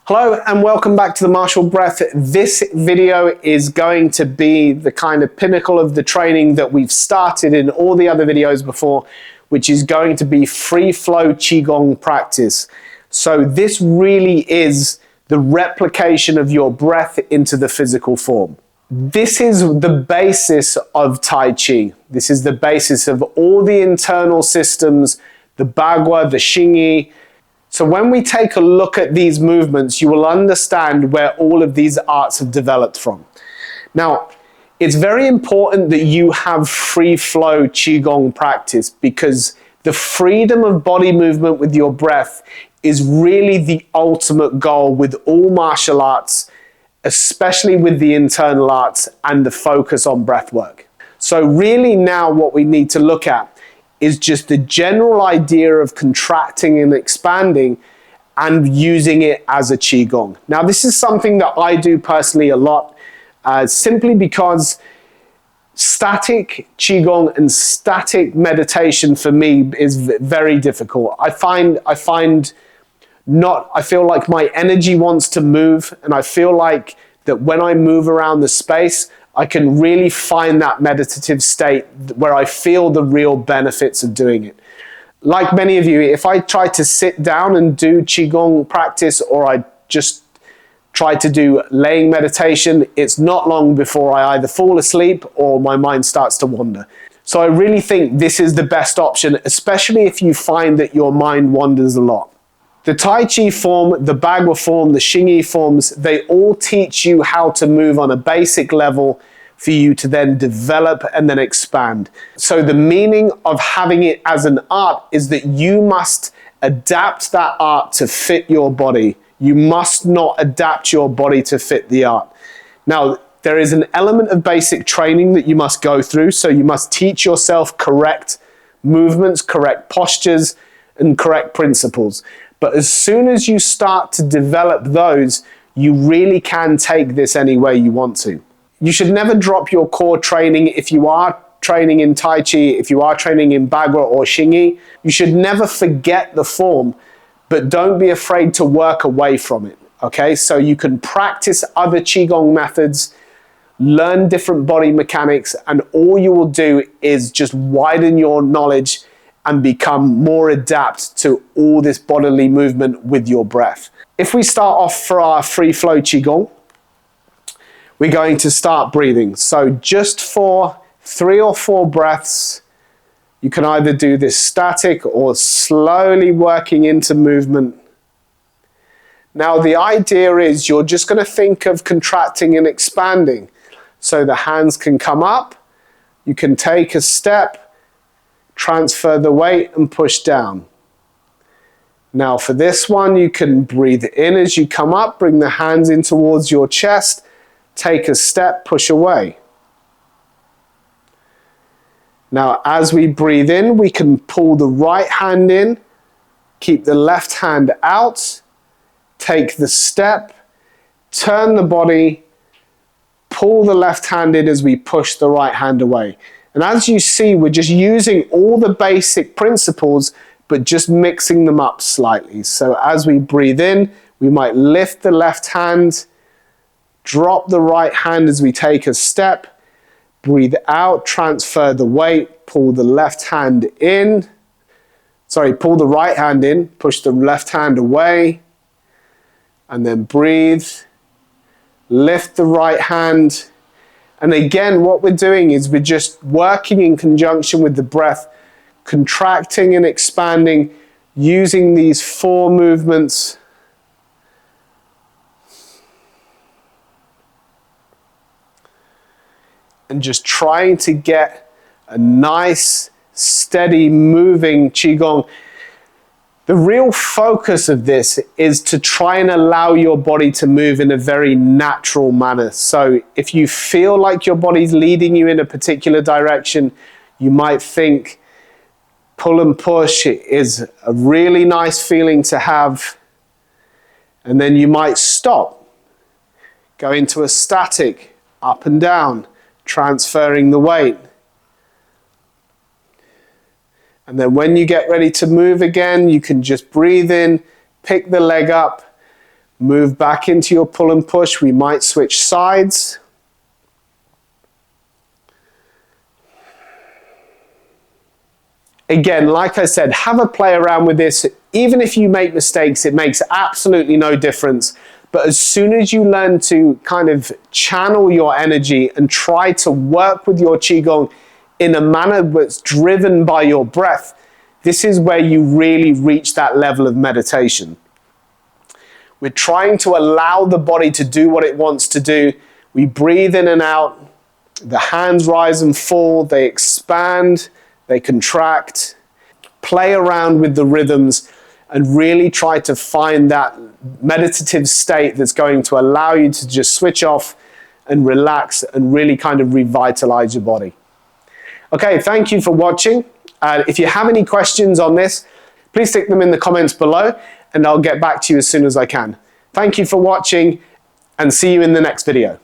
Hello and welcome back to the Martial Breath. This video is going to be the kind of pinnacle of the training that we've started in all the other videos before, which is going to be free flow Qi Gong practice. So this really is the replication of your breath into the physical form. This is the basis of Tai Chi. This is the basis of all the internal systems, the Bagua, the Xingyi. So when we take a look at these movements, you will understand where all of these arts have developed from. Now, it's very important that you have free flow Qigong practice because the freedom of body movement with your breath is really the ultimate goal with all martial arts, especially with the internal arts and the focus on breath work. So really now what we need to look at is just the general idea of contracting and expanding and using it as a Qi Gong. Now this is something that I do personally a lot, simply because static Qi Gong and static meditation for me is very difficult. I feel like my energy wants to move, and I feel like that when I move around the space, I can really find that meditative state where I feel the real benefits of doing it. Like many of you, if I try to sit down and do Qigong practice, or I just try to do laying meditation, it's not long before I either fall asleep or my mind starts to wander. So I really think this is the best option, especially if you find that your mind wanders a lot. The Tai Chi form, the Bagua form, the Xingyi forms, they all teach you how to move on a basic level for you to then develop and then expand. So the meaning of having it as an art is that you must adapt that art to fit your body. You must not adapt your body to fit the art. Now, there is an element of basic training that you must go through, so you must teach yourself correct movements, correct postures, and correct principles. But as soon as you start to develop those, you really can take this any way you want to. You should never drop your core training. If you are training in Tai Chi, if you are training in Bagua or Xingyi, you should never forget the form, but don't be afraid to work away from it, okay? So you can practice other Qigong methods, learn different body mechanics, and all you will do is just widen your knowledge and become more adept to all this bodily movement with your breath. If we start off for our free flow Qigong, we're going to start breathing. So just for 3 or 4 breaths, you can either do this static or slowly working into movement. Now the idea is you're just going to think of contracting and expanding. So the hands can come up, you can take a step, transfer the weight and push down. Now for this one, you can breathe in as you come up, bring the hands in towards your chest, take a step, push away. Now as we breathe in, we can pull the right hand in, keep the left hand out, take the step, turn the body, pull the left hand in as we push the right hand away. And as you see, we're just using all the basic principles, but just mixing them up slightly. So as we breathe in, we might lift the left hand, drop the right hand as we take a step, breathe out, transfer the weight, pull the left hand in, pull the right hand in, push the left hand away, and then breathe, lift the right hand. And again, what we're doing is we're just working in conjunction with the breath, contracting and expanding, using these 4 movements. And just trying to get a nice, steady, moving Qigong. The real focus of this is to try and allow your body to move in a very natural manner. So if you feel like your body's leading you in a particular direction, you might think pull and push is a really nice feeling to have. And then you might stop, go into a static, up and down, transferring the weight. And then when you get ready to move again, you can just breathe in, pick the leg up, Move back into your pull and push. We might switch sides. Again, like I said, have a play around with this. Even if you make mistakes, it makes absolutely no difference. But as soon as you learn to kind of channel your energy and try to work with your Qi Gong in a manner that's driven by your breath, this is where you really reach that level of meditation. We're trying to allow the body to do what it wants to do. We breathe in and out. The hands rise and fall. They expand. They contract. Play around with the rhythms and really try to find that meditative state that's going to allow you to just switch off and relax and really kind of revitalize your body. Okay, thank you for watching. If you have any questions on this, please stick them in the comments below and I'll get back to you as soon as I can. Thank you for watching and see you in the next video.